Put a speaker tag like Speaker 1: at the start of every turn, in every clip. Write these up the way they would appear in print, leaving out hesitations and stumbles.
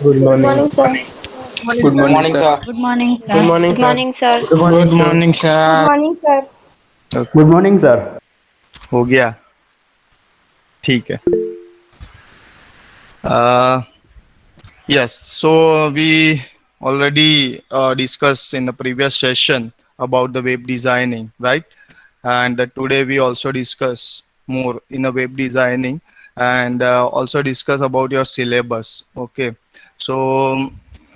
Speaker 1: Good
Speaker 2: Good
Speaker 1: morning.
Speaker 2: morning, sir.
Speaker 1: Good
Speaker 3: Good
Speaker 1: morning,
Speaker 3: morning,
Speaker 1: sir.
Speaker 3: sir.
Speaker 4: Good morning,
Speaker 1: Good
Speaker 4: sir.
Speaker 1: morning,
Speaker 2: Good
Speaker 1: sir.
Speaker 2: morning, sir.
Speaker 1: Good morning,
Speaker 5: good
Speaker 1: sir.
Speaker 5: Morning
Speaker 2: Good
Speaker 5: sir.
Speaker 2: morning, sir.
Speaker 3: Okay,
Speaker 5: good morning sir.
Speaker 3: हो गया। ठीक है। uh, yes, so we already discussed in the previous session about the web designing, right? And today we also discuss more in the web designing, and also discuss about your syllabus. Okay, so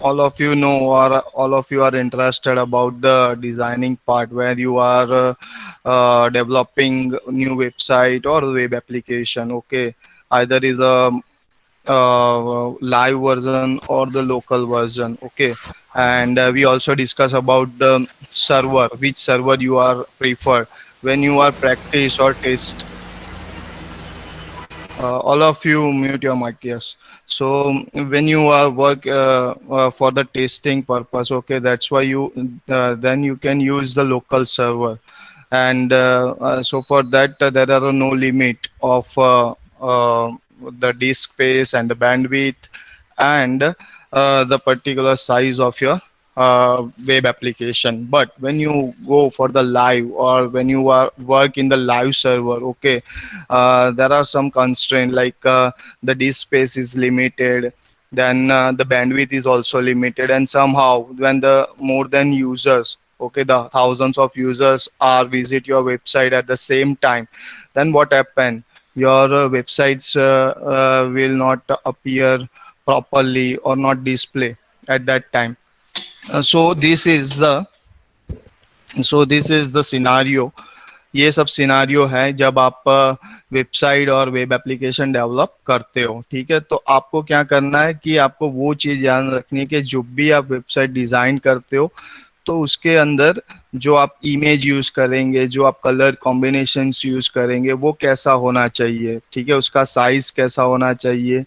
Speaker 3: all of you know, or all of you are interested about the designing part, where you are developing new website or web application. Okay, either is a live version or the local version. Okay, and we also discuss about the server, which server you are prefer when you are practice or test. All of you mute your mic. Yes. So when you are work for the testing purpose, okay, that's why you then you can use the local server. And so for that there are no limit of the disk space and the bandwidth, and the particular size of your web application. But when you go for the live, or when you are work in the live server, okay, there are some constraint, like the disk space is limited, then the bandwidth is also limited, and somehow when the more than users, okay, the thousands of users are visit your website at the same time, then what happen, your websites will not appear properly or not display at that time. So this is the scenario. ये सब scenario है जब आप website और web application develop करते हो। ठीक है, तो आपको क्या करना है कि आपको वो चीज़ ध्यान रखनी है कि जब भी आप वेबसाइट डिज़ाइन करते हो, तो उसके अंदर जो आप इमेज यूज़ करेंगे, जो आप कलर कॉम्बिनेशंस यूज़ करेंगे, वो कैसा होना चाहिए। ठीक है, उसका साइज़ कैसा होना चाहिए,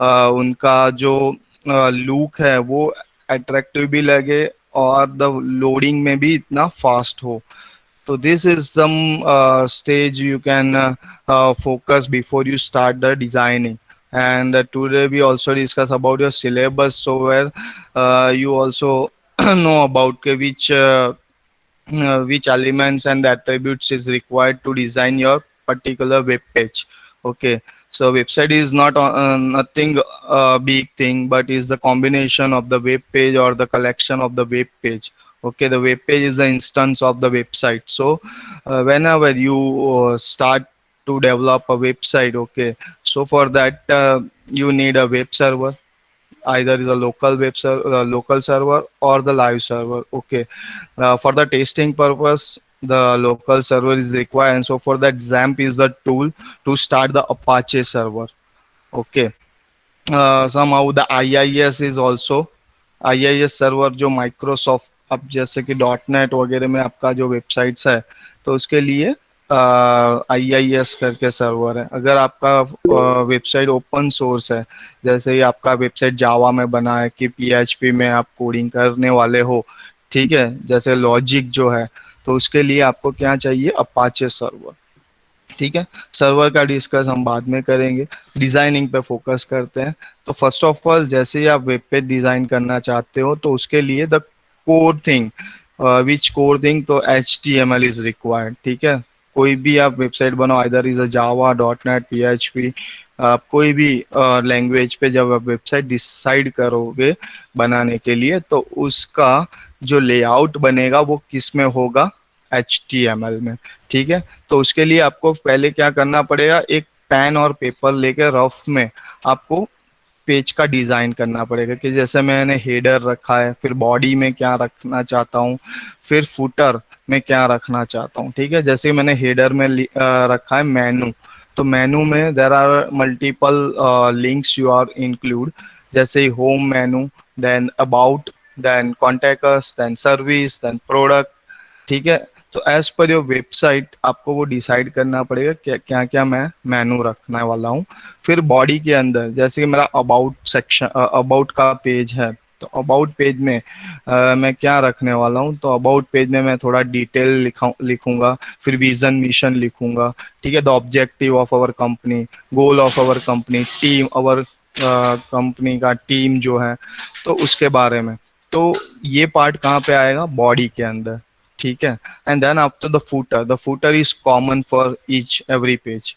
Speaker 3: उनका जो लुक है वो अट्रैक्टिव भी लगे, और द लोडिंग में भी इतना फास्ट हो। So this is some stage you can focus before you start the designing. And today we also discuss about your syllabus, so where you also know about which elements and attributes is required to design your particular web page. Okay, so website is not nothing big thing, but is the combination of the web page or the collection of the web page. Okay, the web page is the instance of the website. So whenever you start to develop a website, okay, so for that you need a web server, either is a local server or the live server. Okay, for the testing purpose the local server is required, and so for that XAMPP is the tool to start the Apache server. Okay, somehow the IIS is also IIS server, जो Microsoft, अब जैसे कि dot net वगैरह में आपका जो websites है, तो उसके लिए IIS करके सर्वर है। अगर आपका वेबसाइट ओपन सोर्स है, जैसे ही आपका वेबसाइट जावा में बना है कि PHP में आप कोडिंग करने वाले हो, ठीक है, जैसे लॉजिक जो है, तो उसके लिए आपको क्या चाहिए, अपाचे सर्वर। ठीक है, सर्वर का डिस्कस हम बाद में करेंगे, डिजाइनिंग पे फोकस करते हैं। तो फर्स्ट ऑफ ऑल, जैसे ही आप वेब पेज डिजाइन करना चाहते हो, तो उसके लिए the core thing, which core thing, तो HTML इज रिक्वायर्ड। ठीक है, कोई भी आप वेबसाइट बनाओ, either is a Java, dot net, PHP, आप कोई भी लैंग्वेज पे जब आप वेबसाइट डिसाइड करोगे बनाने के लिए, तो उसका जो लेआउट बनेगा वो किस में होगा, HTML में। ठीक है, तो उसके लिए आपको पहले क्या करना पड़ेगा, एक पेन और पेपर लेकर रफ में आपको पेज का डिजाइन करना पड़ेगा, कि जैसे मैंने हेडर रखा है, फिर बॉडी में क्या रखना चाहता हूँ, फिर फुटर में क्या रखना चाहता हूँ। ठीक है, जैसे मैंने हेडर में रखा है मेनू, तो मेनू में there are multiple links you are include, जैसे home menu, then about, then contact us, then service, then product. ठीक है, तो एज पर योर वेबसाइट आपको वो डिसाइड करना पड़ेगा क्या क्या क्या मैं मेनू रखने वाला हूँ। फिर बॉडी के अंदर, जैसे कि मेरा अबाउट सेक्शन, अबाउट का पेज है, तो अबाउट पेज में मैं क्या रखने वाला हूँ, तो अबाउट पेज में मैं थोड़ा डिटेल लिखूंगा, फिर विजन मिशन लिखूंगा। ठीक है, the objective of our company, goal of our company, team, our company का टीम जो है, तो उसके बारे में। तो ये पार्ट कहाँ पे आएगा? बॉडी के अंदर, ठीक है। And then after the footer is common for each every page.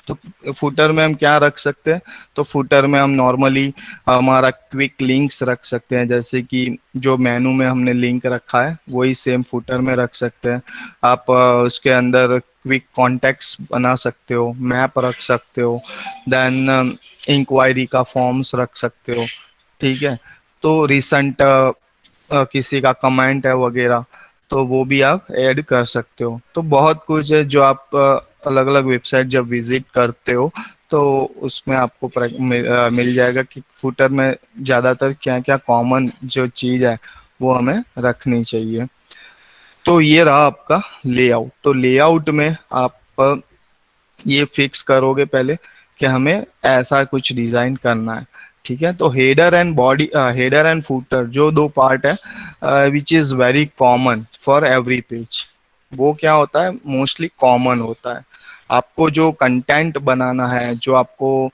Speaker 3: तो फुटर में हम क्या रख सकते हैं? तो फुटर में हम नॉर्मली हमारा क्विक लिंक्स रख सकते हैं, जैसे कि जो मेनू में हमने लिंक रखा है वही सेम फुटर में रख सकते हैं। आप उसके अंदर क्विक कॉन्टेक्ट्स बना सकते हो, मैप रख सकते हो, देन इंक्वायरी का फॉर्म्स रख सकते हो, ठीक है। तो रिसेंट किसी का कमेंट है वगैरह, तो वो भी आप ऐड कर सकते हो। तो बहुत कुछ है जो आप अलग अलग वेबसाइट जब विजिट करते हो तो उसमें आपको मिल जाएगा कि फुटर में ज़्यादातर क्या क्या कॉमन जो चीज़ है वो हमें रखनी चाहिए। तो ये रहा आपका लेआउट। तो लेआउट में आप ये फिक्स करोगे पहले कि हमें ऐसा कुछ डिजाइन करना है, ठीक है। तो हेडर एंड फूटर जो दो पार्ट है which is very common for every page. वो क्या होता है? मोस्टली कॉमन होता है। आपको जो कंटेंट बनाना है, जो आपको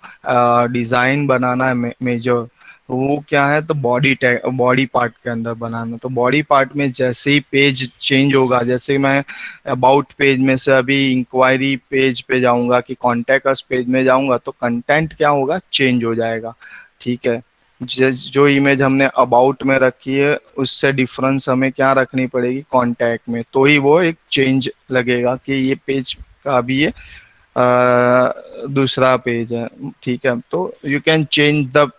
Speaker 3: डिजाइन बनाना है मेजर, वो क्या है? तो बॉडी पार्ट के अंदर बनाना। तो बॉडी पार्ट में जैसे ही पेज चेंज होगा, जैसे मैं अबाउट पेज में से अभी इंक्वायरी पेज पे जाऊंगा कि कॉन्टेक्ट अस पेज में जाऊंगा, तो कंटेंट क्या होगा? चेंज हो जाएगा, ठीक है। जो इमेज हमने अबाउट में रखी है उससे डिफरेंस हमें क्या रखनी पड़ेगी? कॉन्टैक्ट में, तो ही वो एक चेंज लगेगा कि ये पेज का अभी ये दूसरा पेज है, ठीक है। तो you can change the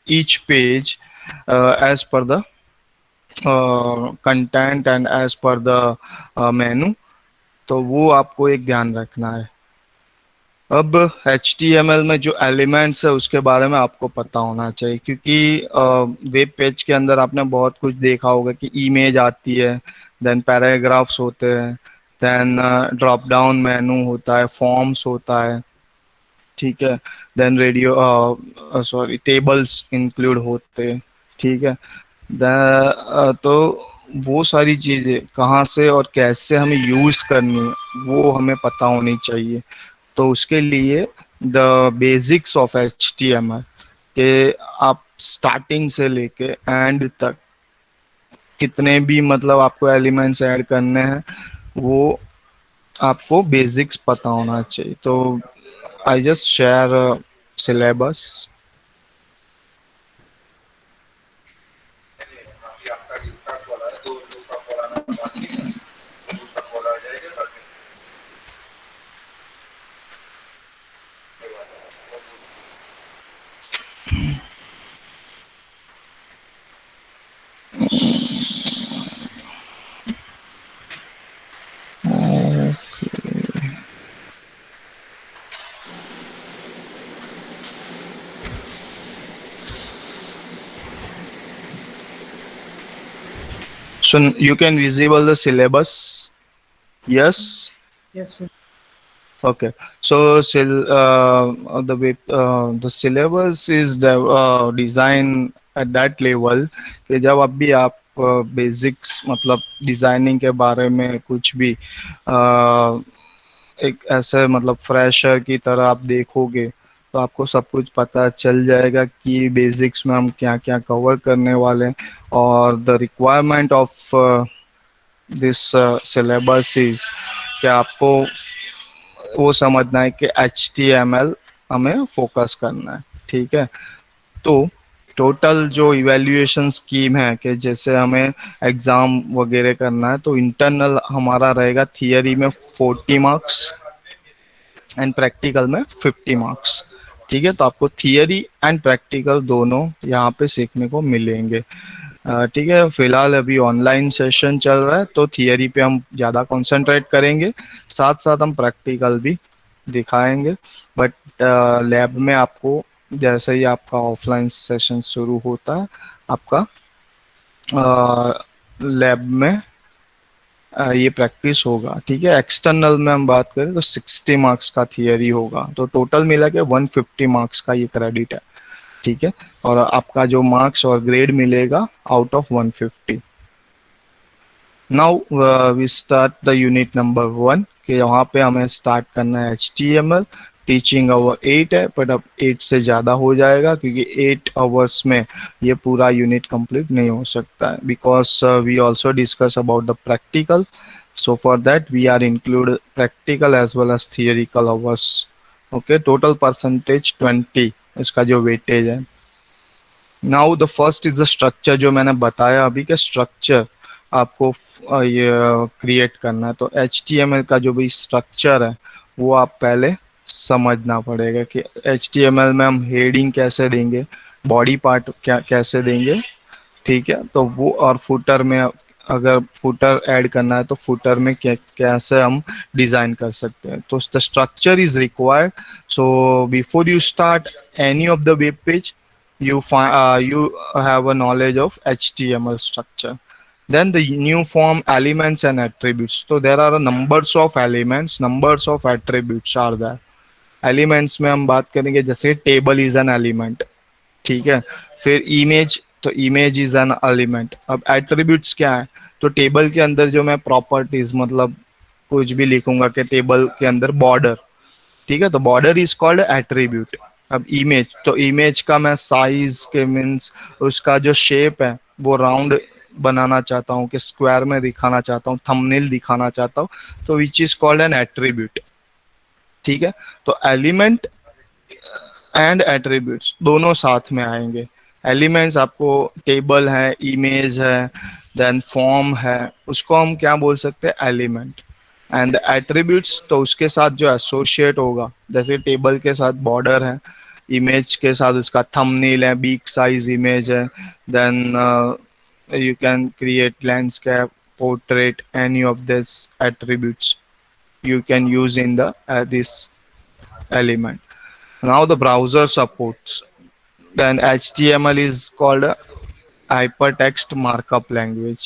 Speaker 3: each page as per the content and as per the menu. तो वो आपको एक ध्यान रखना है। अब HTML में जो एलिमेंट्स है उसके बारे में आपको पता होना चाहिए, क्योंकि वेब पेज के अंदर आपने बहुत कुछ देखा होगा कि इमेज आती है, देन पैराग्राफ्स होते हैं, देन ड्रॉप डाउन मेनू होता है, फॉर्म्स होता है, ठीक है। देन सॉरी टेबल्स इंक्लूड होते हैं, ठीक है। तो वो सारी चीज़ें कहाँ से और कैसे हमें यूज़ करनी है वो हमें पता होनी चाहिए। तो उसके लिए द बेसिक्स ऑफ HTML के आप स्टार्टिंग से लेके एंड तक कितने भी मतलब आपको एलिमेंट्स ऐड करने हैं वो आपको बेसिक्स पता होना चाहिए। तो I just share syllabus. So you can visible the syllabus. Yes.
Speaker 1: Yes, sir.
Speaker 3: Okay. So the syllabus is designed at that level कि जब अभी आप बेसिक्स मतलब डिजाइनिंग के बारे में कुछ भी एक ऐसे मतलब फ्रेशर की तरह आप देखोगे तो आपको सब कुछ पता चल जाएगा कि बेसिक्स में हम क्या क्या कवर करने वाले हैं। और the requirement of this syllabus is कि आपको वो समझना है कि HTML हमें फोकस करना है, ठीक है। तो टोटल जो इवैल्यूएशन स्कीम है कि जैसे हमें एग्ज़ाम वगैरह करना है तो इंटरनल हमारा रहेगा थियरी में 40 मार्क्स एंड प्रैक्टिकल में 50 मार्क्स, ठीक है। तो आपको थियरी एंड प्रैक्टिकल दोनों यहाँ पे सीखने को मिलेंगे, ठीक है। फिलहाल अभी ऑनलाइन सेशन चल रहा है तो थियरी पे हम ज़्यादा कंसंट्रेट करेंगे, साथ साथ हम प्रैक्टिकल भी दिखाएंगे। बट लैब में आपको जैसे ही आपका ऑफलाइन सेशन शुरू होता है आपका लैब में ये प्रैक्टिस होगा, ठीक है। एक्सटर्नल में हम बात करें तो 60 मार्क्स का थियरी होगा, तो टोटल मिला के 150 मार्क्स का ये क्रेडिट है, ठीक है। और आपका जो मार्क्स और ग्रेड मिलेगा out of 150। Now we start the unit number 1 कि यहाँ पे हमें स्टार्ट करना है HTML। टीचिंग आवर 8 है, बट अब 8 से ज़्यादा हो जाएगा क्योंकि 8 आवर्स में ये पूरा यूनिट कंप्लीट नहीं हो सकता है, because we also discuss about the practical. So for that we are include practical as well as theoretical hours. Okay, total percentage 20 इसका जो वेटेज है. Now the first is the structure, जो मैंने बताया अभी के स्ट्रक्चर आपको ये क्रिएट करना है. तो HTML का जो भी स्ट्रक्चर है वो आप पहले समझना पड़ेगा कि HTML में हम हेडिंग कैसे देंगे, बॉडी पार्ट क्या कैसे देंगे. ठीक है, तो वो और फुटर में अगर फुटर ऐड करना है तो फुटर में कैसे हम डिजाइन कर सकते हैं. तो the structure is required. So before you start any of the web page, you have a knowledge of HTML structure. Then the new form elements and attributes. So there are a numbers of elements, numbers of attributes are there. Elements में हम बात करेंगे जैसे table is an element. ठीक है, फिर image, तो image is an element. अब एट्रीब्यूट्स क्या है, तो टेबल के अंदर जो मैं प्रॉपर्टीज मतलब कुछ भी लिखूंगा कि टेबल के अंदर बॉर्डर. ठीक है, तो बॉर्डर इज कॉल्ड एट्रीब्यूट. अब इमेज, तो इमेज का मैं साइज के मीन्स उसका जो शेप है वो राउंड बनाना चाहता हूँ कि स्क्वायर में दिखाना चाहता हूँ, थंबनेल दिखाना चाहता हूँ, तो which is called an attribute. ठीक है, तो एलिमेंट एंड एट्रीब्यूट्स दोनों साथ में आएंगे. एलिमेंट्स आपको टेबल है, इमेज है, देन फॉर्म है, उसको हम क्या बोल सकते हैं, एलिमेंट. एंड एट्रीब्यूट्स तो उसके साथ जो एसोसिएट होगा, जैसे टेबल के साथ बॉर्डर है, इमेज के साथ उसका थंबनेल है, बिग साइज इमेज है, then you can create landscape, portrait, any of this attributes you can use in the this element. Now the browser supports. Then HTML is called a hypertext markup language.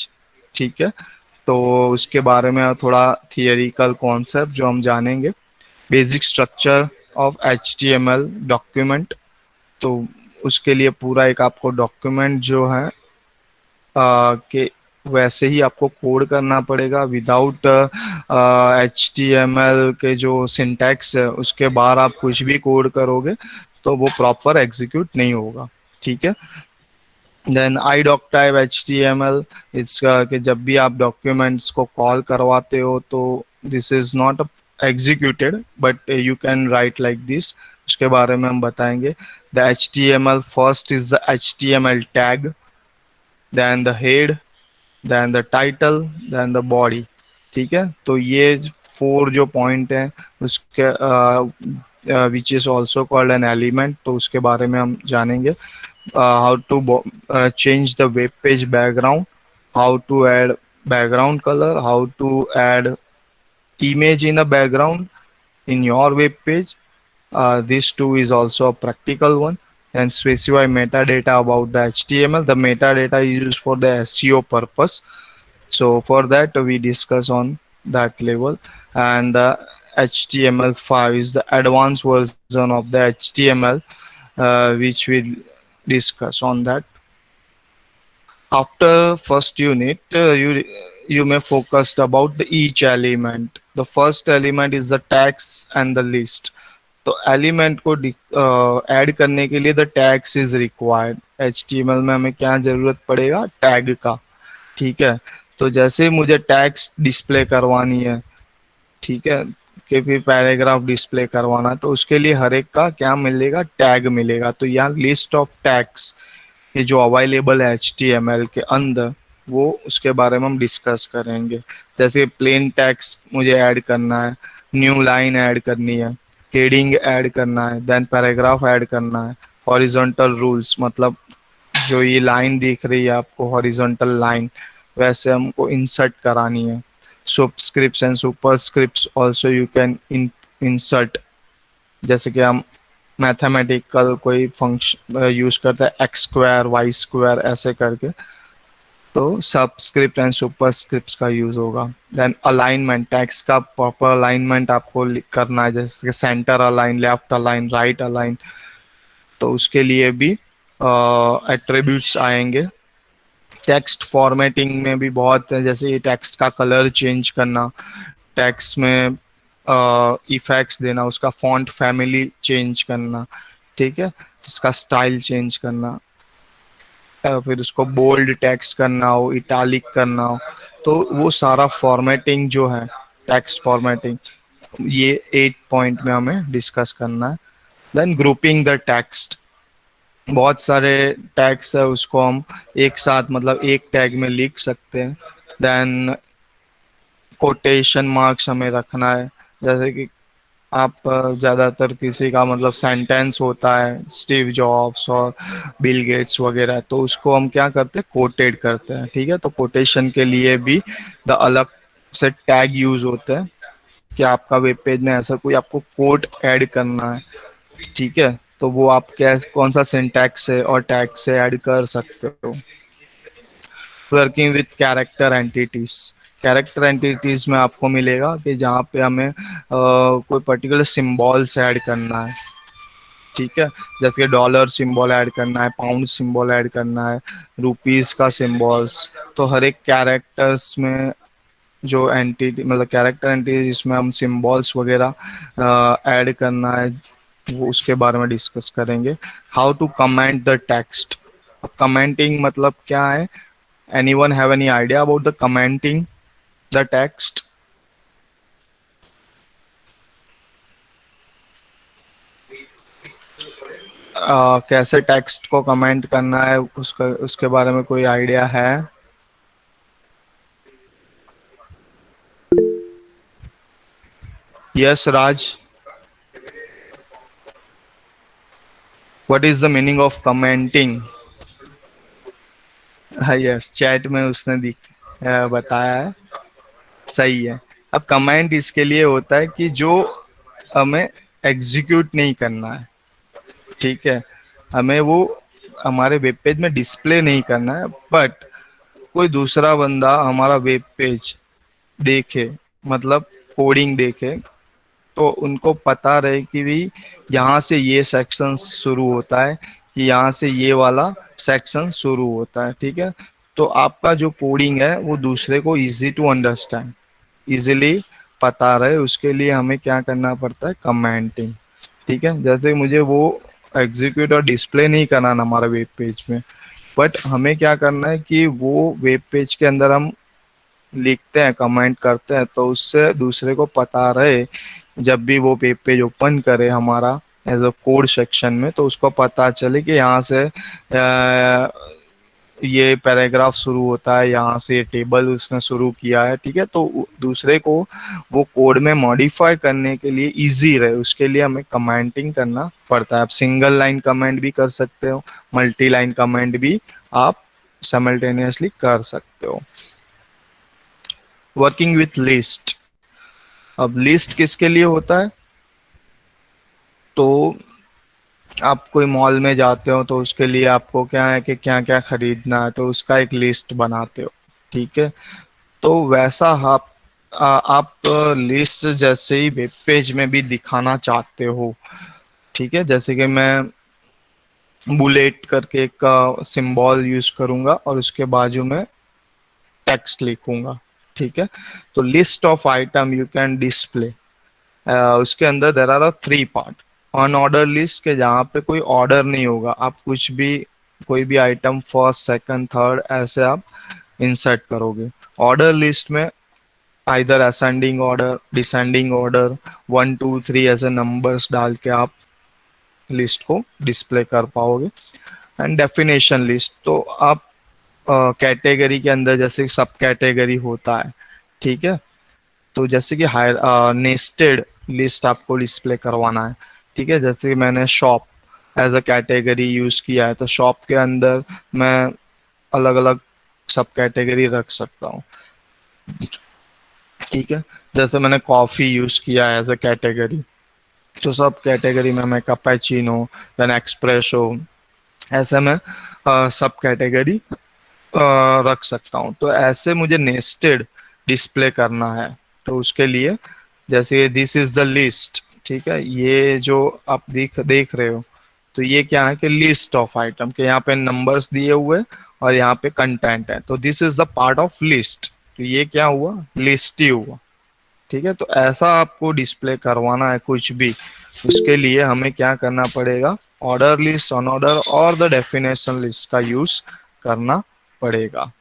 Speaker 3: ठीक है, तो उसके बारे में थोड़ा थियरिकल concept जो हम जानेंगे. Basic structure of HTML document. तो उसके लिए पूरा एक आपको डॉक्यूमेंट जो है कि वैसे ही आपको कोड करना पड़ेगा. विदाउट HTML के जो सिंटैक्स है उसके बाहर आप कुछ भी कोड करोगे तो वो प्रॉपर एग्जीक्यूट नहीं होगा. ठीक है, देन idoc टाइप HTML इसका कि जब भी आप डॉक्यूमेंट्स को कॉल करवाते हो तो this is not executed but you can write like this. उसके बारे में हम बताएंगे. The HTML first is the HTML tag, then the head, then the title, then the body. ठीक है, तो ये 4 जो पॉइंट हैं उसके which is also called an element, तो उसके बारे में हम जानेंगे. How to change the web page background, how to add background color, how to add image in a background in your web page. This too is also a practical one. And specify metadata about the HTML. The metadata is used for the SEO purpose. So for that we discuss on that level. And HTML5 is the advanced version of the HTML, which we'll discuss on that. After first unit, you may focus about the each element. The first element is the tags and the list. तो element को add करने के लिए the tags is required. HTML में हमें क्या जरूरत पड़ेगा, टैग का. ठीक है, तो जैसे मुझे टैग्स डिस्प्ले करवानी है, ठीक है, कि फिर पैराग्राफ डिस्प्ले करवाना है, तो उसके लिए हर एक का क्या मिलेगा, टैग मिलेगा. तो यहाँ लिस्ट ऑफ टैग्स ये जो अवेलेबल है HTML के अंदर, वो उसके बारे में हम डिस्कस करेंगे. जैसे प्लेन टैग्स मुझे ऐड करना है, न्यू लाइन ऐड करनी है, हेडिंग ऐड करना है, देन पैराग्राफ ऐड करना है, हॉरिजॉन्टल रूल्स मतलब जो ये लाइन दिख रही है आपको हॉरिजॉन्टल लाइन, वैसे हमको इंसर्ट करानी है. Subscripts and superscripts also you can insert. जैसे कि हम मैथमेटिकल कोई फंक्शन यूज करते हैं, एक्स स्क्वायर वाई स्क्वायर ऐसे करके, तो सबस्क्रिप्ट एंड सुपरस्क्रिप्ट का यूज होगा. देन अलाइनमेंट, टैक्स का प्रॉपर अलाइनमेंट आपको करना है, जैसे centre align, left align, right align, तो उसके लिए भी एट्रीब्यूट्स आएंगे. टेक्स्ट फॉर्मेटिंग में भी बहुत है, जैसे ये टेक्स्ट का कलर चेंज करना, टेक्स्ट में इफेक्ट्स देना, उसका फॉन्ट फैमिली चेंज करना, ठीक है, इसका स्टाइल चेंज करना, फिर उसको बोल्ड टेक्स्ट करना हो, इटालिक करना हो, तो वो सारा फॉर्मेटिंग जो है, टेक्स्ट फॉर्मेटिंग, ये 8 पॉइंट में हमें डिस्कस करना है। देन ग्रुपिंग द टेक्स्ट, बहुत सारे टैग्स है, उसको हम एक साथ मतलब एक टैग में लिख सकते हैं। देन कोटेशन मार्क्स हमें रखना है, जैसे कि आप ज़्यादातर किसी का मतलब सेंटेंस होता है स्टीव जॉब्स और बिल गेट्स वगैरह, तो उसको हम क्या करते हैं, कोटेड करते हैं, ठीक है। तो कोटेशन के लिए भी द अलग से टैग यूज होते हैं कि आपका वेब पेज में ऐसा कोई आपको कोट ऐड करना है, ठीक है, तो वो आप कैसे, कौन सा सिंटैक्स से और टैग से ऐड कर सकते हो। Working with character entities, character entities में आपको मिलेगा कि जहाँ पे हमें कोई पर्टिकुलर सिंबल्स ऐड करना है, ठीक है, जैसे डॉलर सिंबल ऐड करना है, पाउंड सिंबल ऐड करना है, रुपीस का सिंबल्स, तो हर एक कैरेक्टर्स में जो एंटिटी मतलब कैरेक्टर एंटिटी जिसमें हम सिंबल्स वगैरह ऐड करना है, वो उसके बारे में डिस्कस करेंगे। How to comment the text, commenting मतलब क्या है, anyone have any idea about the commenting the text? कैसे टेक्स्ट को कमेंट करना है, उसका उसके बारे में कोई आइडिया है? Yes Raj, what is the meaning of commenting? Yes, chat में उसने बताया है, सही है। अब कमेंट इसके लिए होता है कि जो हमें एग्जीक्यूट नहीं करना है, ठीक है, हमें वो हमारे वेब पेज में डिस्प्ले नहीं करना है, बट कोई दूसरा बंदा हमारा वेब पेज देखे, मतलब कोडिंग देखे, तो उनको पता रहे कि भी यहाँ से ये सेक्शन शुरू होता है, कि यहाँ से ये वाला सेक्शन शुरू होता है, ठीक है। तो आपका जो कोडिंग है वो दूसरे को इजी टू अंडरस्टैंड, इजीली पता रहे, उसके लिए हमें क्या करना पड़ता है, कमेंटिंग, ठीक है। जैसे मुझे वो एग्जीक्यूट और डिस्प्ले नहीं करना ना हमारा वेब पेज में, बट हमें क्या करना है कि वो वेब पेज के अंदर हम लिखते हैं, कमेंट करते हैं, तो उससे दूसरे को पता रहे, जब भी वो वेब पेज ओपन करे हमारा एज अ कोड सेक्शन में, तो उसको पता चले कि यहाँ से ये पैराग्राफ शुरू होता है, यहाँ से ये टेबल उसने शुरू किया है, ठीक है। तो दूसरे को वो कोड में मॉडिफाई करने के लिए इजी रहे, उसके लिए हमें कमेंटिंग करना पड़ता है। आप सिंगल लाइन कमेंट भी कर सकते हो, मल्टी लाइन कमेंट भी आप साइमल्टेनियसली कर सकते हो। वर्किंग विथ लिस्ट, अब लिस्ट किसके लिए होता है, तो आप कोई मॉल में जाते हो तो उसके लिए आपको क्या है कि क्या क्या खरीदना है, तो उसका एक लिस्ट बनाते हो, ठीक है। तो वैसा आप लिस्ट जैसे ही वेब पेज में भी दिखाना चाहते हो, ठीक है, जैसे कि मैं बुलेट करके एक सिंबल यूज करूंगा और उसके बाजू में टेक्स्ट लिखूंगा, ठीक है। तो list of item you can display, उसके अंदर there are 3 part. Unordered list के जहाँ पे कोई ऑर्डर नहीं होगा, आप कुछ भी कोई भी आइटम फर्स्ट सेकंड थर्ड ऐसे आप इंसर्ट करोगे। ऑर्डर लिस्ट में either ascending order, descending order, 1 2 3 ऐसे नंबर्स डाल के आप लिस्ट को डिस्प्ले कर पाओगे। एंड डेफिनेशन लिस्ट, तो आप कैटेगरी के अंदर जैसे सब कैटेगरी होता है, ठीक है, तो जैसे कि हायर नेस्टेड लिस्ट आपको डिस्प्ले करवाना है, ठीक है। जैसे कि मैंने shop as a category use किया है, तो शॉप के अंदर मैं अलग अलग सब कैटेगरी रख सकता हूँ, ठीक है। जैसे मैंने कॉफी यूज किया है एज अ कैटेगरी, तो सब कैटेगरी में मैं कैपेचिनो, देन एक्सप्रेसो, ऐसे में सब कैटेगरी रख सकता हूँ। तो ऐसे मुझे नेस्टेड डिस्प्ले करना है, तो उसके लिए जैसे दिस इज द लिस्ट, ठीक है, ये जो आप देख देख रहे हो, तो ये क्या है कि लिस्ट ऑफ आइटम के यहाँ पे नंबर्स दिए हुए और यहाँ पे कंटेंट है, तो this is the part of list, तो ये क्या हुआ, लिस्ट ही हुआ, ठीक है, तो ऐसा आपको डिस्प्ले करवाना है कुछ भी, उसके लिए हमें क्या करना पड़ेगा, ऑर्डर लिस्ट, अनऑर्डर और द डेफिनेशन लिस्ट का यूज करना पड़ेगा।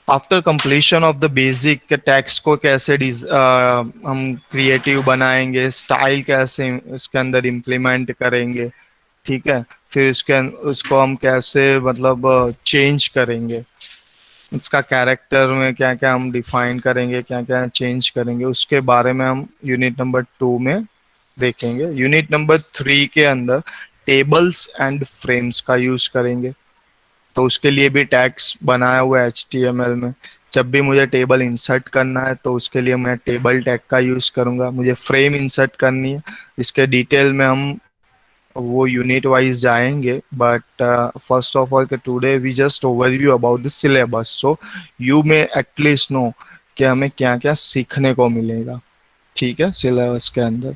Speaker 3: After completion of the basic tax को कैसे हम क्रिएटिव बनाएंगे, स्टाइल कैसे इसके अंदर इम्प्लीमेंट करेंगे, ठीक है, फिर उसको हम कैसे मतलब चेंज करेंगे, इसका कैरेक्टर में क्या क्या हम डिफाइन करेंगे, क्या क्या चेंज करेंगे, उसके बारे में हम यूनिट नंबर 2 में देखेंगे। यूनिट नंबर 3 के अंदर टेबल्स एंड फ्रेम्स का यूज करेंगे। तो उसके लिए भी टैग्स बनाया हुआ है HTML में। जब भी मुझे टेबल इंसर्ट करना है तो उसके लिए मैं टेबल टैग का यूज करूंगा। मुझे फ्रेम इंसर्ट करनी है, इसके डिटेल में हम वो यूनिट वाइज जाएंगे, but first of all today we just overview about the syllabus, so you may at least know कि हमें क्या क्या सीखने को मिलेगा, ठीक है, सिलेबस के अंदर।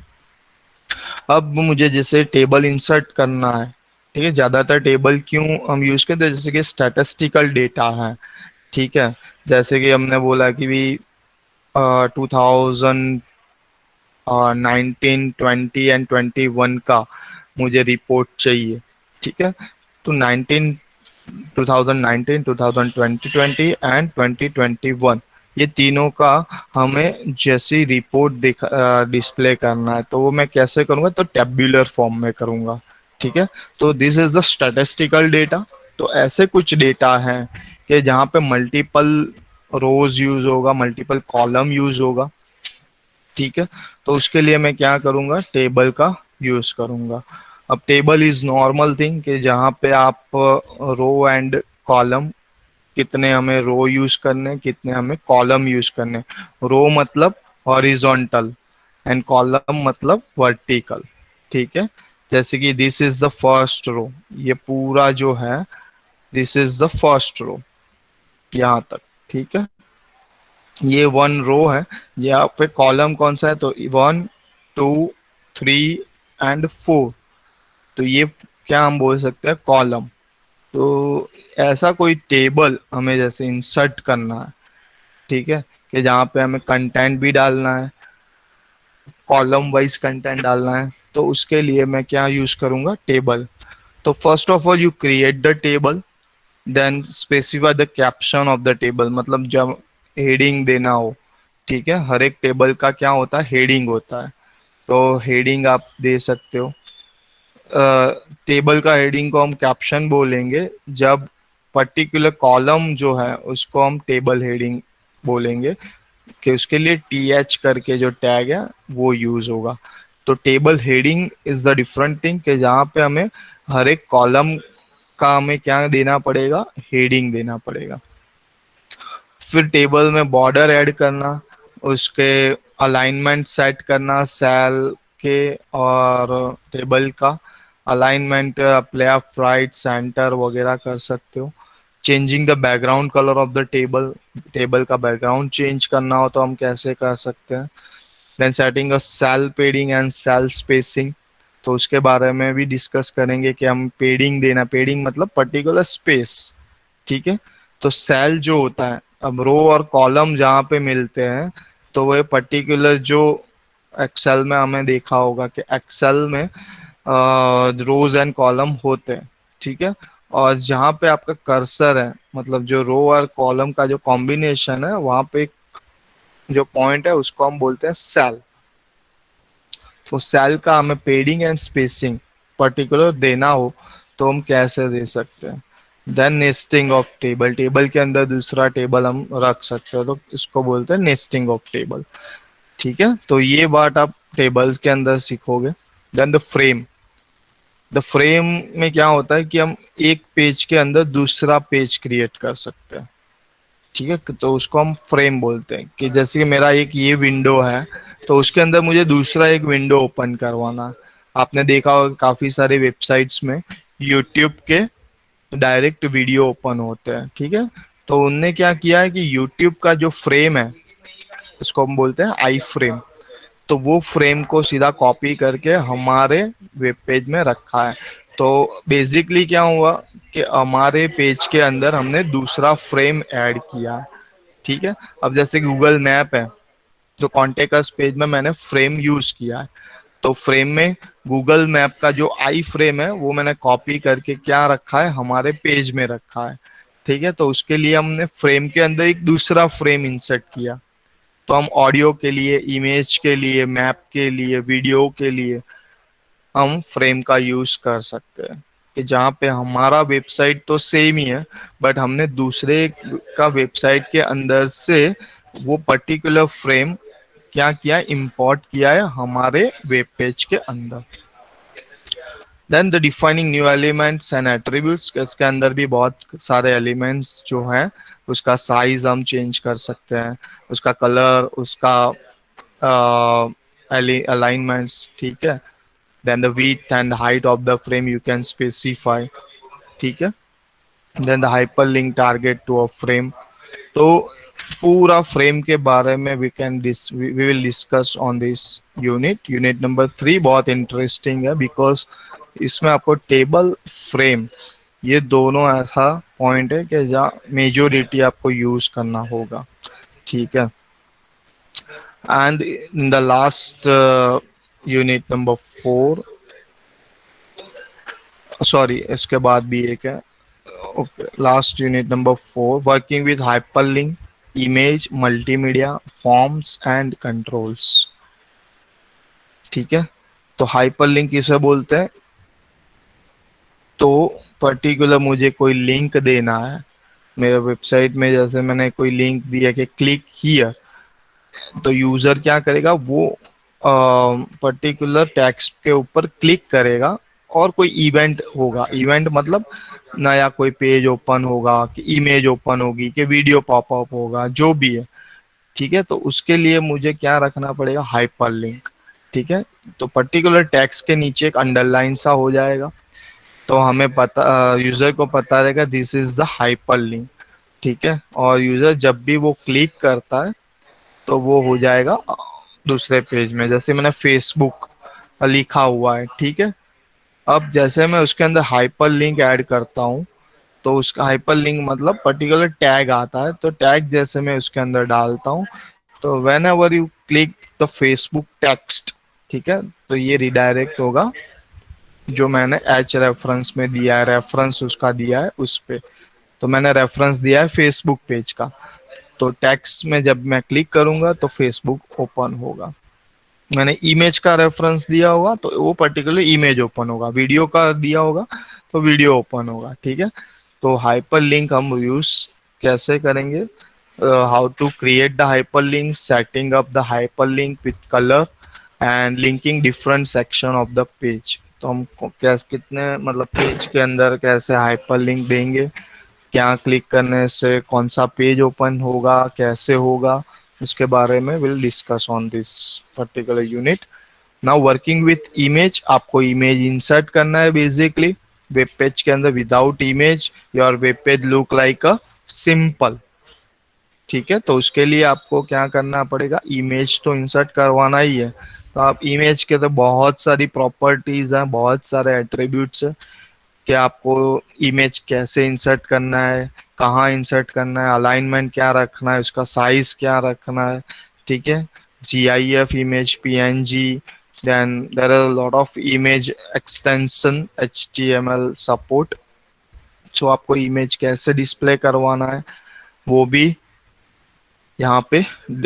Speaker 3: अब मुझे जैसे टेबल इंसर्ट करना है, ठीक है, ज्यादातर टेबल क्यों हम यूज करते हैं, जैसे कि स्टैटिस्टिकल डेटा है, ठीक है, जैसे कि हमने बोला कि भी 2019, 20 एंड 21 का मुझे रिपोर्ट चाहिए, ठीक है, तो 2019, 2020 एंड 2021, ये तीनों का हमें जैसी रिपोर्ट डिस्प्ले करना है, तो वो मैं कैसे करूँगा, तो टेब्यूलर फॉर्म में करूँगा, ठीक है। तो this is the statistical data. तो ऐसे कुछ डेटा हैं कि जहाँ पे मल्टीपल रोज यूज होगा, मल्टीपल कॉलम यूज होगा, ठीक है, तो उसके लिए मैं क्या करूँगा, टेबल का यूज करूँगा। अब टेबल इज नॉर्मल थिंग कि जहाँ पे आप रो एंड कॉलम, कितने हमें रो यूज करने, कितने हमें कॉलम यूज करने। रो मतलब हॉरिजॉन्टल एंड कॉलम मतलब वर्टिकल, ठीक है। जैसे कि this is the first row, ये पूरा जो है this is the first row, यहाँ तक, ठीक है, ये 1 रो है। यहाँ पे कॉलम कौन सा है, तो 1, 2, 3 एंड 4, तो ये क्या हम बोल सकते हैं, कॉलम। तो ऐसा कोई टेबल हमें जैसे इंसर्ट करना है, ठीक है, कि जहाँ पे हमें कंटेंट भी डालना है, कॉलम वाइज कंटेंट डालना है, तो उसके लिए मैं क्या यूज करूंगा, टेबल। तो first of all you create the table, then specify the caption of the table, मतलब जब हेडिंग देना हो, ठीक है, हर एक टेबल का क्या होता है, हेडिंग होता है, तो हेडिंग आप दे सकते हो। टेबल का हेडिंग को हम कैप्शन बोलेंगे, जब पर्टिकुलर कॉलम जो है उसको हम टेबल हेडिंग बोलेंगे, कि उसके लिए TH करके जो टैग है वो यूज होगा। तो table heading is the different thing, कि जहाँ पे हमें हर एक कॉलम का हमें क्या देना पड़ेगा, हेडिंग देना पड़ेगा। फिर टेबल में बॉर्डर ऐड करना, उसके अलाइनमेंट सेट करना सेल के, और टेबल का अलाइनमेंट लेफ्ट राइट सेंटर वगैरह कर सकते हो। Changing the background colour of the table, table का बैकग्राउंड चेंज करना हो तो हम कैसे कर सकते हैं। Then setting a cell padding and cell spacing, तो उसके बारे में भी डिस्कस करेंगे कि हम पेडिंग देना, पेडिंग मतलब पर्टिकुलर स्पेस, ठीक है। तो सेल जो होता है, अब रो और कॉलम जहाँ पे मिलते हैं, तो वो पर्टिकुलर जो एक्सेल में हमें देखा होगा कि एक्सेल में रोज एंड कॉलम होते हैं, ठीक है, और जहाँ पे आपका कर्सर है, मतलब जो रो और कॉलम का जो कॉम्बिनेशन है, वहाँ पे एक जो पॉइंट है उसको हम बोलते हैं सेल। तो सेल का हमें पेडिंग एंड स्पेसिंग पर्टिकुलर देना हो तो हम कैसे दे सकते हैं। Then nesting of table, table के अंदर दूसरा टेबल हम रख सकते हो, तो इसको बोलते हैं नेस्टिंग ऑफ टेबल, ठीक है। तो ये बात आप टेबल के अंदर सीखोगे। देन द फ्रेम में क्या होता है कि हम एक पेज के अंदर दूसरा पेज क्रिएट कर सकते हैं, ठीक है, तो उसको हम फ्रेम बोलते हैं। कि जैसे कि मेरा एक ये विंडो है, तो उसके अंदर मुझे दूसरा एक विंडो ओपन करवाना है। आपने देखा होगा काफी सारे वेबसाइट्स में यूट्यूब के डायरेक्ट वीडियो ओपन होते हैं, ठीक है, तो उनने क्या किया है कि यूट्यूब का जो फ्रेम है उसको हम बोलते हैं आई फ्रेम, तो वो फ्रेम को सीधा कॉपी करके हमारे वेब पेज में रखा है। तो बेसिकली क्या हुआ कि हमारे पेज के अंदर हमने दूसरा फ्रेम ऐड किया, ठीक है। अब जैसे गूगल मैप है, तो कॉन्टेक्ट अस पेज में मैंने फ्रेम यूज किया है, तो फ्रेम में गूगल मैप का जो आई फ्रेम है वो मैंने कॉपी करके क्या रखा है, हमारे पेज में रखा है। ठीक है, तो उसके लिए हमने फ्रेम के अंदर एक दूसरा फ्रेम इंसर्ट किया। तो हम ऑडियो के लिए, इमेज के लिए, मैप के लिए, वीडियो के लिए हम फ्रेम का यूज कर सकते हैं, कि जहाँ पे हमारा वेबसाइट तो सेम ही है, बट हमने दूसरे का वेबसाइट के अंदर से वो पर्टिकुलर फ्रेम क्या किया, इंपोर्ट किया है हमारे वेब पेज के अंदर। Then the defining new elements and attributes, इसके अंदर भी बहुत सारे एलिमेंट्स जो हैं, उसका साइज हम चेंज कर सकते हैं, उसका कलर, उसका अलाइनमेंट्स, ठीक है। Then the width and height of the frame you can specify, ठीक है। Then the hyperlink target to a frame. तो पूरा फ्रेम के बारे में we will discuss on this unit. Unit number 3 बहुत इंटरेस्टिंग है, बिकॉज इसमें आपको टेबल, फ्रेम, ये दोनों ऐसा पॉइंट है कि जहाँ मेजोरिटी आपको यूज करना होगा, ठीक है। And in the last unit number 4, sorry इसके बाद भी एक है, okay, last unit number 4, working with hyperlink, image, multimedia, forms and controls, ठीक है। तो हाइपरलिंक किसे बोलते हैं, तो पर्टिकुलर मुझे कोई लिंक देना है मेरे वेबसाइट में, जैसे मैंने कोई लिंक दिया कि क्लिक हियर, तो यूजर क्या करेगा, वो पर्टिकुलर टेक्स्ट के ऊपर क्लिक करेगा और कोई इवेंट होगा, इवेंट मतलब नया कोई पेज ओपन होगा, कि इमेज ओपन होगी, कि वीडियो पॉपअप होगा, जो भी है, ठीक है। तो उसके लिए मुझे क्या रखना पड़ेगा, हाइपर लिंक, ठीक है। तो पर्टिकुलर टेक्स्ट के नीचे एक अंडरलाइन सा हो जाएगा, तो हमें पता, यूजर को पता रहेगा this is the hyper link, ठीक है। और यूजर जब भी वो क्लिक करता है तो वो हो जाएगा दूसरे पेज में, जैसे मैंने फेसबुक लिखा हुआ है, ठीक है। अब जैसे मैं उसके अंदर हाइपर लिंक ऐड करता हूँ, तो उसका हाइपर लिंक मतलब पर्टिकुलर टैग आता है, तो टैग जैसे मैं उसके अंदर डालता हूँ, तो when ever you click the Facebook text, ठीक है, तो ये रिडायरेक्ट होगा जो मैंने एच रेफरेंस में दिया है, रेफरेंस उसका दिया है उस पे। तो मैंने रेफरेंस दिया है फेसबुक पेज का, तो टेक्स्ट में जब मैं क्लिक करूंगा तो फेसबुक ओपन होगा। मैंने इमेज का रेफरेंस दिया होगा तो वो पर्टिकुलर इमेज ओपन होगा, वीडियो का दिया होगा तो वीडियो ओपन होगा, ठीक है। तो हाइपर लिंक हम यूज कैसे करेंगे, how to create the hyperlink, setting up the hyperlink with colour and linking different section of the page. तो हम कैसे, कितने मतलब पेज के अंदर कैसे हाइपर लिंक देंगे, क्या क्लिक करने से कौन सा पेज ओपन होगा, कैसे होगा, उसके बारे में will discuss on this particular unit. Now working with image, आपको इमेज इंसर्ट करना है बेसिकली वेब पेज के अंदर। Without image your web page look like a simple, ठीक है। तो उसके लिए आपको क्या करना पड़ेगा, इमेज तो इंसर्ट करवाना ही है। तो आप इमेज के तो बहुत सारी प्रॉपर्टीज हैं, बहुत सारे एट्रीब्यूट्स हैं, कि आपको इमेज कैसे इंसर्ट करना है, कहाँ इंसर्ट करना है, अलाइनमेंट क्या रखना है, उसका साइज क्या रखना है, ठीक है। GIF image, PNG, then there are lot of image extension, HTML support. So आपको इमेज कैसे डिस्प्ले करवाना है वो भी यहाँ पे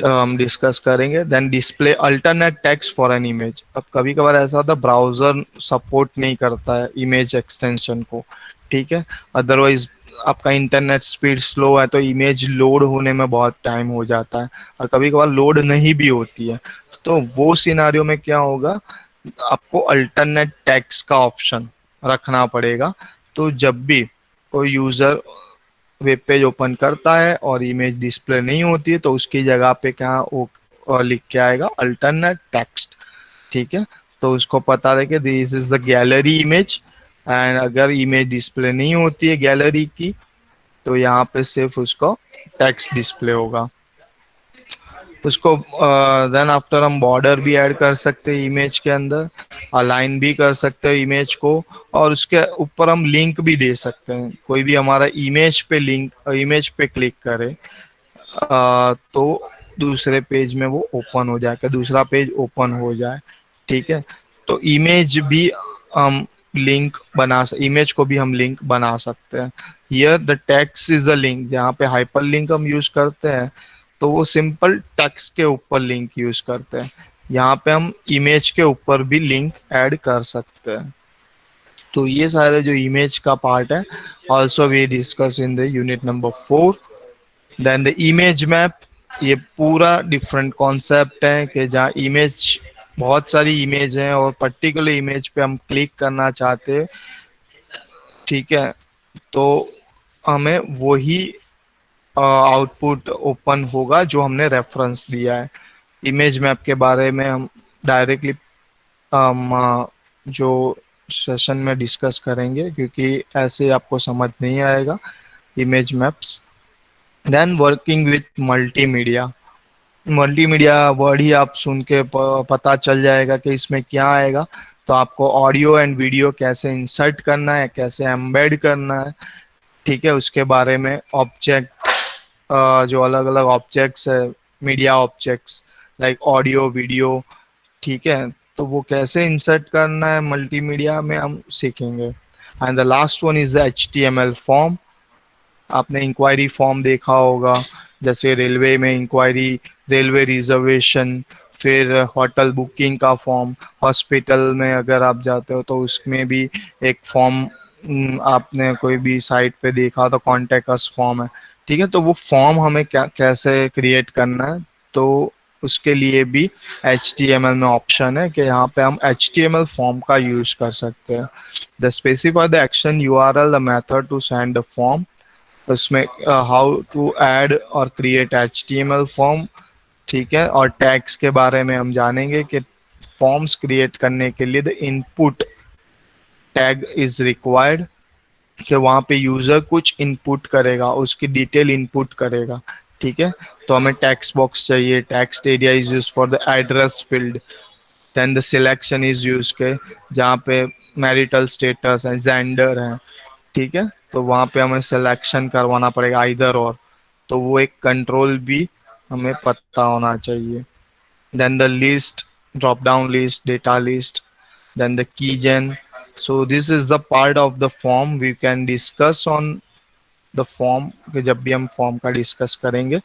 Speaker 3: हम डिस्कस करेंगे। Then display alternate text for an image. अब कभी कभार ऐसा होता है ब्राउजर सपोर्ट नहीं करता है इमेज एक्सटेंशन को, ठीक है। अदरवाइज आपका इंटरनेट स्पीड स्लो है तो इमेज लोड होने में बहुत टाइम हो जाता है, और कभी कभार लोड नहीं भी होती है। तो वो सिनारियो में क्या होगा, आपको अल्टरनेट टेक्स्ट का ऑप्शन रखना पड़ेगा। तो जब भी कोई यूजर वेब पेज ओपन करता है और इमेज डिस्प्ले नहीं होती है, तो उसकी जगह पे क्या वो लिख के आएगा, अल्टरनेट टेक्स्ट, ठीक है। तो उसको पता है कि this is the gallery image, and अगर इमेज डिस्प्ले नहीं होती है गैलरी की, तो यहाँ पे सिर्फ उसको टेक्स्ट डिस्प्ले होगा। उसको देन आफ्टर हम बॉर्डर भी ऐड कर सकते हैं इमेज के अंदर, अलाइन भी कर सकते हैं इमेज को, और उसके ऊपर हम लिंक भी दे सकते हैं। कोई भी हमारा इमेज पे लिंक, इमेज पे क्लिक करे तो दूसरे पेज में वो ओपन हो जाए, दूसरा पेज ओपन हो जाए। ठीक है। तो इमेज भी हम लिंक इमेज को भी हम लिंक बना सकते हैं। Here the text is a link, जहाँ पे हाइपर लिंक हम यूज करते हैं तो वो सिंपल टेक्स्ट के ऊपर लिंक यूज करते हैं। यहाँ पे हम इमेज के ऊपर भी लिंक ऐड कर सकते हैं। तो ये सारे जो इमेज का पार्ट है, also we discuss in the unit number 4। Then the image map, ये पूरा डिफरेंट कॉन्सेप्ट है कि जहाँ इमेज, बहुत सारी इमेज हैं और पर्टिकुलर इमेज पे हम क्लिक करना चाहते हैं। ठीक है। तो हमें वही आउटपुट ओपन होगा जो हमने रेफरेंस दिया है। इमेज मैप के बारे में हम डायरेक्टली जो सेशन में डिस्कस करेंगे, क्योंकि ऐसे आपको समझ नहीं आएगा image maps. Then working with multimedia, multimedia word ही आप सुन के पता चल जाएगा कि इसमें क्या आएगा। तो आपको ऑडियो एंड वीडियो कैसे इंसर्ट करना है, कैसे एम्बेड करना है। ठीक है। उसके बारे में ऑब्जेक्ट, जो अलग अलग ऑब्जेक्ट्स है, media objects like audio video. ठीक है। तो वो कैसे इंसर्ट करना है मल्टीमीडिया में हम सीखेंगे। And the last one is the HTML form. आपने इंक्वायरी फॉर्म देखा होगा, जैसे रेलवे में इंक्वायरी, रेलवे रिजर्वेशन, फिर होटल बुकिंग का फॉर्म, हॉस्पिटल में अगर आप जाते हो तो उसमें भी एक फॉर्म, आपने कोई भी साइट पे देखा तो कॉन्टेक्ट अस फॉर्म है। ठीक है। तो वो फॉर्म हमें क्या कैसे क्रिएट करना है, तो उसके लिए भी HTML में ऑप्शन है कि यहाँ पे हम HTML फॉर्म का यूज कर सकते हैं। The specify the action URL the method to send the form. उसमें हाउ टू ऐड और क्रिएट HTML फॉर्म। ठीक है। और टैग्स के बारे में हम जानेंगे कि फॉर्म्स क्रिएट करने के लिए the input tag is required, कि वहाँ पे यूजर कुछ इनपुट करेगा, उसकी डिटेल इनपुट करेगा। ठीक है। तो हमें टेक्स्ट बॉक्स चाहिए, text area is use for the address field. Then the selection is use के, जहाँ पे मैरिटल स्टेटस है, जेंडर है। ठीक है। तो वहाँ पे हमें सिलेक्शन करवाना पड़ेगा इधर और, तो वो एक कंट्रोल भी हमें पता होना चाहिए। Then the list, drop down list, data list, then the key gen. So this is the part of the form we can discuss on the form, कि जब भी हम फॉर्म का डिस्कस करेंगे।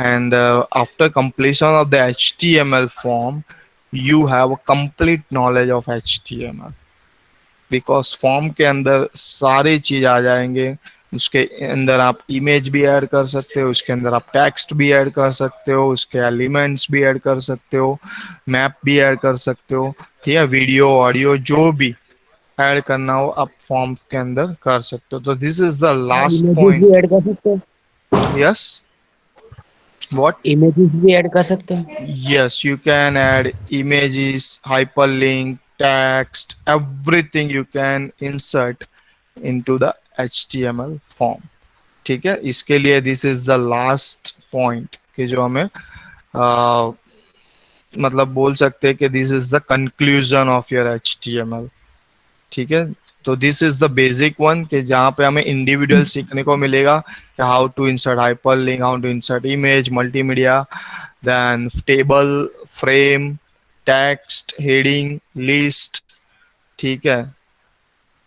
Speaker 3: and after completion of the HTML form you have a complete knowledge of HTML, because form के अंदर सारी चीज आ जाएंगे। उसके अंदर आप इमेज भी ऐड कर सकते हो, उसके अंदर आप टेक्स्ट भी ऐड कर सकते हो, उसके एलिमेंट्स भी ऐड कर सकते हो, मैप भी ऐड कर सकते हो। ठीक है। वीडियो ऑडियो जो भी ऐड करना हो आप फॉर्म के अंदर कर सकते हो। तो this is the last
Speaker 1: images भी
Speaker 3: पॉइंट।
Speaker 1: ऐड कर सकते हैं।
Speaker 3: यस। व्हाट?
Speaker 1: इमेजेस भी ऐड कर सकते हैं।
Speaker 3: Yes, you can add images, hyperlink, text, everything you can insert into the HTML form. ठीक है। इसके लिए this is the last point कि जो हमें मतलब बोल सकते हैं कि this is the conclusion of your HTML। ठीक है। तो this is the basic one, कि जहाँ पे हमें इंडिविजुअल सीखने को मिलेगा कि how to insert hyperlink, how to insert image, multimedia, then table, frame, text, heading, list. ठीक है।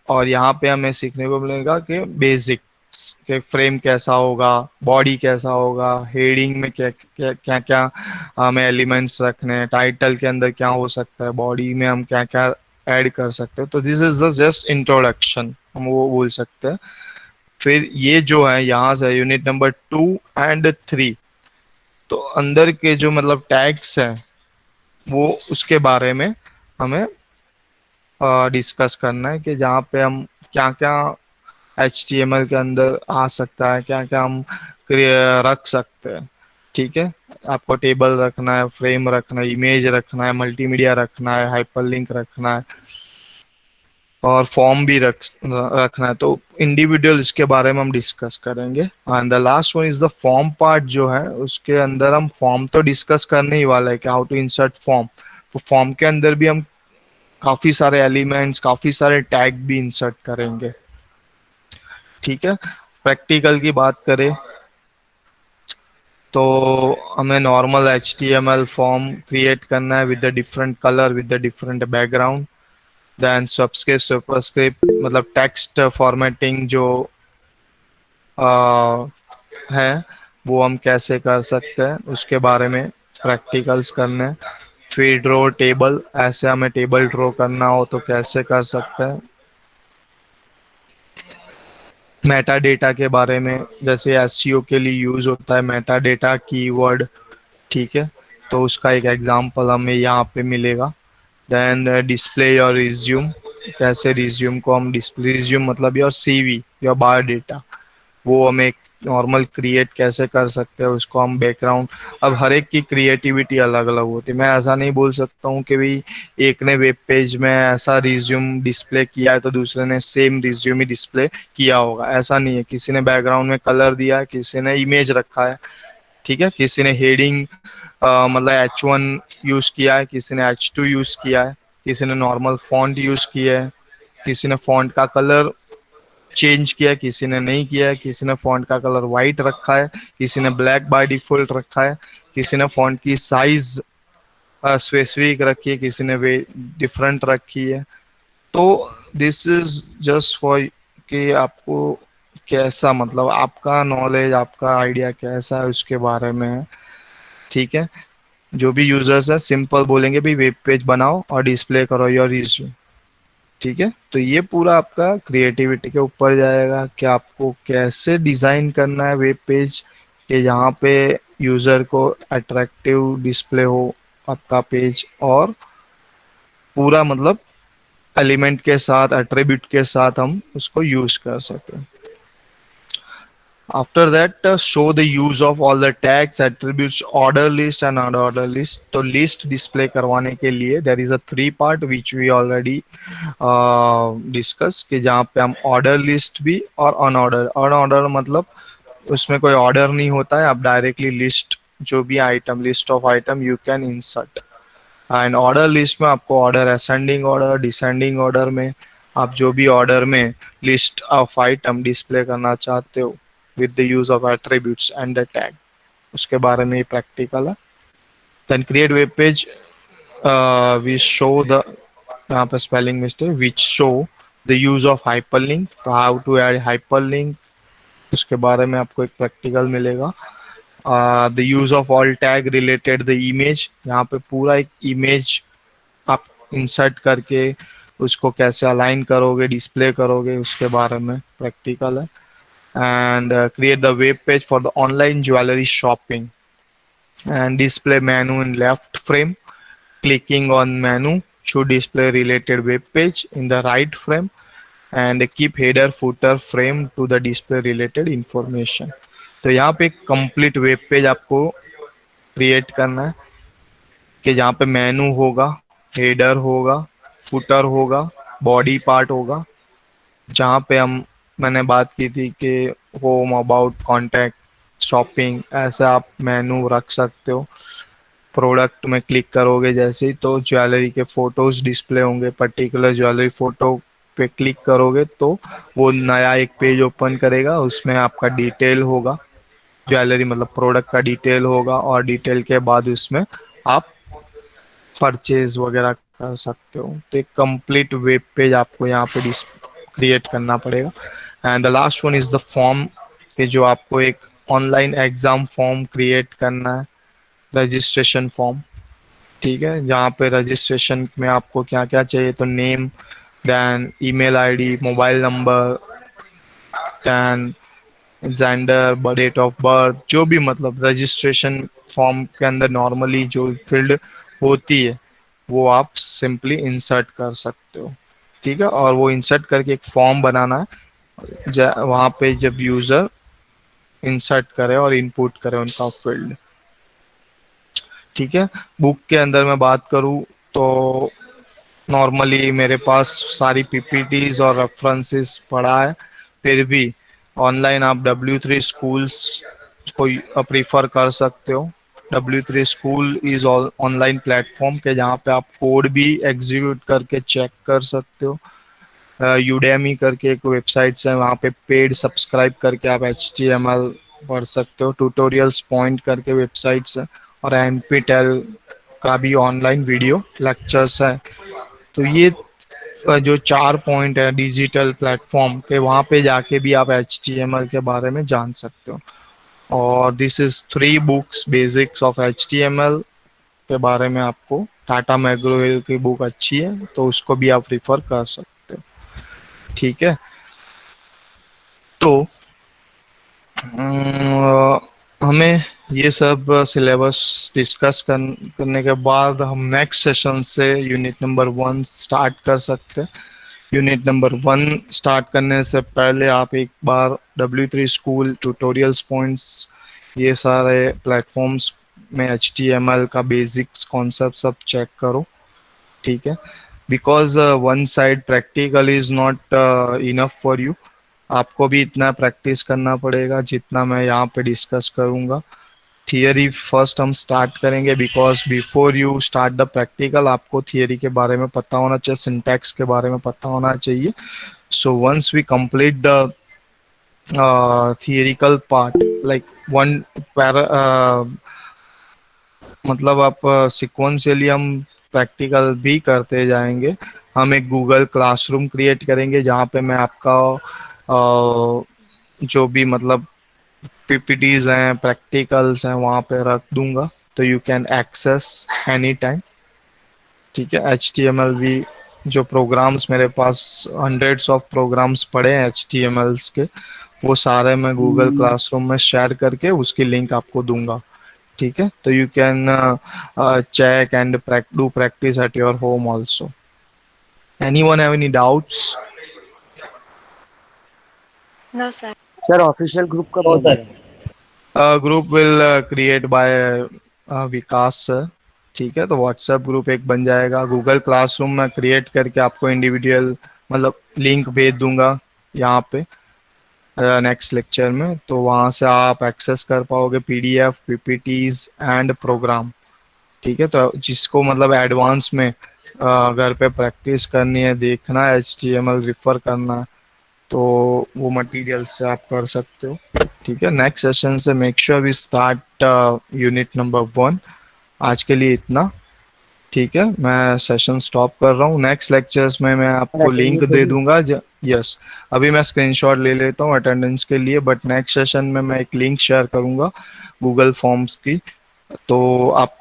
Speaker 3: और यहाँ पे हमें सीखने को मिलेगा कि बेसिक्स के फ्रेम कैसा होगा, बॉडी कैसा होगा, हेडिंग में क्या क्या क्या क्या हमें एलिमेंट्स रखने हैं, टाइटल के अंदर क्या हो सकता है, बॉडी में हम क्या क्या ऐड कर सकते हैं। तो this is the just introduction, हम वो बोल सकते हैं। फिर ये जो है यहाँ से यूनिट नंबर 2 और 3, तो अंदर के जो मतलब टैग्स हैं वो उसके बारे में हमें डिस्कस करना है, कि जहाँ पे हम क्या क्या HTML के अंदर आ सकता है, क्या क्या हम रख सकते हैं। ठीक है। आपको टेबल रखना है, फ्रेम रखना है, इमेज रखना है, मल्टीमीडिया रखना है, हाइपरलिंक रखना है, और फॉर्म भी रखना है। तो इंडिविजुअल इसके बारे में हम डिस्कस करेंगे। And the last one is the form part जो है, उसके अंदर हम फॉर्म तो डिस्कस करने ही वाला है कि हाउ टू इंसर्ट फॉर्म। तो फॉर्म के अंदर भी हम काफी सारे एलिमेंट्स, काफी सारे टैग भी इंसर्ट करेंगे। ठीक है। प्रैक्टिकल की बात करें तो हमें नॉर्मल HTML फॉर्म क्रिएट करना है with the different colour with the different background. Then subscript superscript मतलब टेक्स्ट फॉर्मेटिंग जो आ, है वो हम कैसे कर सकते हैं उसके बारे में प्रैक्टिकल्स करने हैं। फिर ड्रॉ टेबल, ऐसे हमें टेबल ड्रॉ करना हो तो कैसे कर सकते हैं। मेटा डेटा के बारे में, जैसे एसईओ के लिए यूज होता है मेटा डेटा कीवर्ड, ठीक है, तो उसका एक एग्जांपल हमें यहाँ पे मिलेगा। देन डिस्प्ले योर रिज्यूम, कैसे रिज्यूम को हम डिस्प्ले, रिज्यूम मतलब योर सीवी योर बायोडेटा, वो हम एक नॉर्मल क्रिएट कैसे कर सकते हैं उसको हम बैकग्राउंड। अब हर एक की क्रिएटिविटी अलग अलग होती है, मैं ऐसा नहीं बोल सकता हूँ कि भाई एक ने वेब पेज में ऐसा रिज्यूम डिस्प्ले किया है तो दूसरे ने सेम रिज्यूम ही डिस्प्ले किया होगा, ऐसा नहीं है। किसी ने बैकग्राउंड में कलर दिया है, किसी ने इमेज रखा है, ठीक है, किसी ने हेडिंग मतलब H1 यूज किया है, किसी ने H2 यूज किया है, किसी ने नॉर्मल फॉन्ट यूज किया है, किसी ने फॉन्ट का कलर चेंज किया है, किसी ने नहीं किया है, किसी ने फॉन्ट का कलर वाइट रखा है, किसी ने ब्लैक बाय डिफॉल्ट रखा है, किसी ने फॉन्ट की साइज स्पेसिफिक रखी है, किसी ने वे डिफरेंट रखी है। तो दिस इज जस्ट फॉर कि आपको कैसा मतलब आपका नॉलेज आपका आइडिया कैसा है उसके बारे में है, ठीक है। जो भी यूजर्स है सिंपल बोलेंगे भी वेब पेज बनाओ और डिस्प्ले करो योर रिज्यूम, ठीक है। तो ये पूरा आपका क्रिएटिविटी के ऊपर जाएगा कि आपको कैसे डिजाइन करना है वेब पेज कि यहाँ पे यूजर को अट्रैक्टिव डिस्प्ले हो आपका पेज, और पूरा मतलब एलिमेंट के साथ एट्रीब्यूट के साथ हम उसको यूज कर सकें। After that, show the use of all the tags, attributes, order list and unorder list. तो list display करवाने के लिए there is a three part which we already discuss कि जहाँ पे हम order list भी और unorder मतलब उसमें कोई order नहीं होता है, आप directly list जो भी item list of item you can insert। And order list में आपको order ascending order descending order में आप जो भी ऑर्डर में लिस्ट ऑफ आइटम डिस्प्ले करना चाहते हो with the use of attributes and the tag, उसके बारे में प्रैक्टिकल है। Then create web page, we show the, यहाँ पे spelling mistake, which show the use of hyperlink, तो हाउ टू ऐड हाइपरलिंक उसके बारे में आपको एक प्रैक्टिकल मिलेगा। The use of all tag related the image, यहाँ पे पूरा एक इमेज आप इंसर्ट करके उसको कैसे अलाइन करोगे डिस्प्ले करोगे उसके बारे में प्रैक्टिकल है। And create the web page for the online jewellery shopping and display menu in left frame, clicking on menu should display related web page in the right frame and keep header footer frame to the display related information। तो यहाँ पे एक complete web page आपको create करना है कि जहाँ पे मेनू होगा, हेडर होगा, फुटर होगा, बॉडी पार्ट होगा, जहाँ पे हम मैंने बात की थी कि होम अबाउट कॉन्टैक्ट शॉपिंग, ऐसे आप मेनू रख सकते हो। प्रोडक्ट में क्लिक करोगे जैसे ही तो ज्वेलरी के फोटोज डिस्प्ले होंगे, पर्टिकुलर ज्वेलरी फोटो पे क्लिक करोगे तो वो नया एक पेज ओपन करेगा, उसमें आपका डिटेल होगा, ज्वेलरी मतलब प्रोडक्ट का डिटेल होगा, और डिटेल के बाद उसमें आप परचेज वगैरह कर सकते हो। तो एक कंप्लीट वेब पेज आपको यहाँ पे क्रिएट करना पड़ेगा। And the last one is the form, कि जो आपको एक ऑनलाइन एग्जाम फॉर्म क्रिएट करना है, रजिस्ट्रेशन फॉर्म, ठीक है, जहाँ पे रजिस्ट्रेशन में आपको क्या क्या चाहिए, तो name, then email ID, mobile number, then gender, date of birth, जो भी मतलब रजिस्ट्रेशन फॉर्म के अंदर नॉर्मली जो फील्ड होती है वो आप सिंपली इंसर्ट कर सकते हो, ठीक है। और वो इंसर्ट करके एक फॉर्म बनाना है, वहाँ पे जब यूजर इंसर्ट करे और इनपुट करे उनका फील्ड, ठीक है। बुक के अंदर मैं बात करूँ तो नॉर्मली मेरे पास सारी पीपीटीज और रेफरेंसेस पड़ा है, फिर भी ऑनलाइन आप W3 स्कूल्स को प्रीफर कर सकते हो। W3 school is online platform के जहाँ पे आप कोड भी एग्जीक्यूट करके चेक कर सकते हो। यूडेमी करके एक वेबसाइट है, वहाँ पे पेड सब्सक्राइब करके आप HTML पढ़ सकते हो, ट्यूटोरियल्स पॉइंट करके वेबसाइट्स है, और एनपीटेल का भी ऑनलाइन वीडियो लेक्चर्स है। तो ये जो 4 पॉइंट है डिजिटल प्लेटफॉर्म के, वहाँ पे जाके भी आप HTML के बारे में जान सकते हो। और this is 3 books basics of HTML के बारे में। आपको टाटा मैग्रो-हिल की बुक अच्छी है, तो उसको भी आप रिफर कर सकते हो। ठीक है, तो हमें ये सब सिलेबस डिस्कस करने के बाद हम नेक्स्ट सेशन से यूनिट नंबर 1 स्टार्ट कर सकते हैं। यूनिट नंबर 1 स्टार्ट करने से पहले आप एक बार W3 स्कूल ट्यूटोरियल्स पॉइंट्स, ये सारे प्लेटफॉर्म्स में HTML का बेसिक्स कॉन्सेप्ट सब चेक करो। ठीक है, because one side practical is not enough for you. आपको भी इतना प्रैक्टिस करना पड़ेगा जितना मैं यहाँ पे डिस्कस करूँगा। थियरी फर्स्ट हम स्टार्ट करेंगे, because before you start the practical आपको थियरी के बारे में पता होना चाहिए, सिंटैक्स के बारे में पता होना चाहिए। So once we complete the theoretical part, like one para, मतलब आप सिक्वेंशियली हम प्रैक्टिकल भी करते जाएंगे। हम एक गूगल क्लासरूम क्रिएट करेंगे जहाँ पे मैं आपका जो भी मतलब PPTs हैं, प्रैक्टिकल्स हैं, वहाँ पे रख दूंगा, तो you can access any time. ठीक है, HTML भी जो प्रोग्राम्स मेरे पास हंड्रेड्स ऑफ प्रोग्राम्स पड़े हैं HTMLs के, वो सारे मैं गूगल क्लासरूम में शेयर करके उसकी लिंक आपको दूंगा। ठीक है, तो you can check and do practice at your home also. Anyone have any doubts?
Speaker 2: No, sir.
Speaker 1: Sir official group कब बनेगा?
Speaker 3: Group will create by Vikas sir. ठीक है, तो व्हाट्सएप ग्रुप एक बन जाएगा। गूगल क्लासरूम में क्रिएट करके आपको इंडिविजुअल मतलब लिंक भेज दूंगा यहाँ पे नेक्स्ट लेक्चर में, तो वहाँ से आप एक्सेस कर पाओगे PDF, PPTs एंड प्रोग्राम। ठीक है, तो जिसको मतलब एडवांस में घर पे प्रैक्टिस करनी है, देखना है, HTML रिफर करना है, तो वो मटेरियल से आप कर सकते हो। ठीक है, नेक्स्ट सेशन से make sure we start unit number 1। आज के लिए इतना। ठीक है, मैं सेशन स्टॉप कर रहा हूँ। नेक्स्ट लेक्चर्स में मैं आपको लिंक दे दूंगा। यस, अभी मैं स्क्रीनशॉट ले लेता हूँ अटेंडेंस के लिए, बट नेक्स्ट सेशन में मैं एक लिंक शेयर करूंगा गूगल फॉर्म्स की, तो आप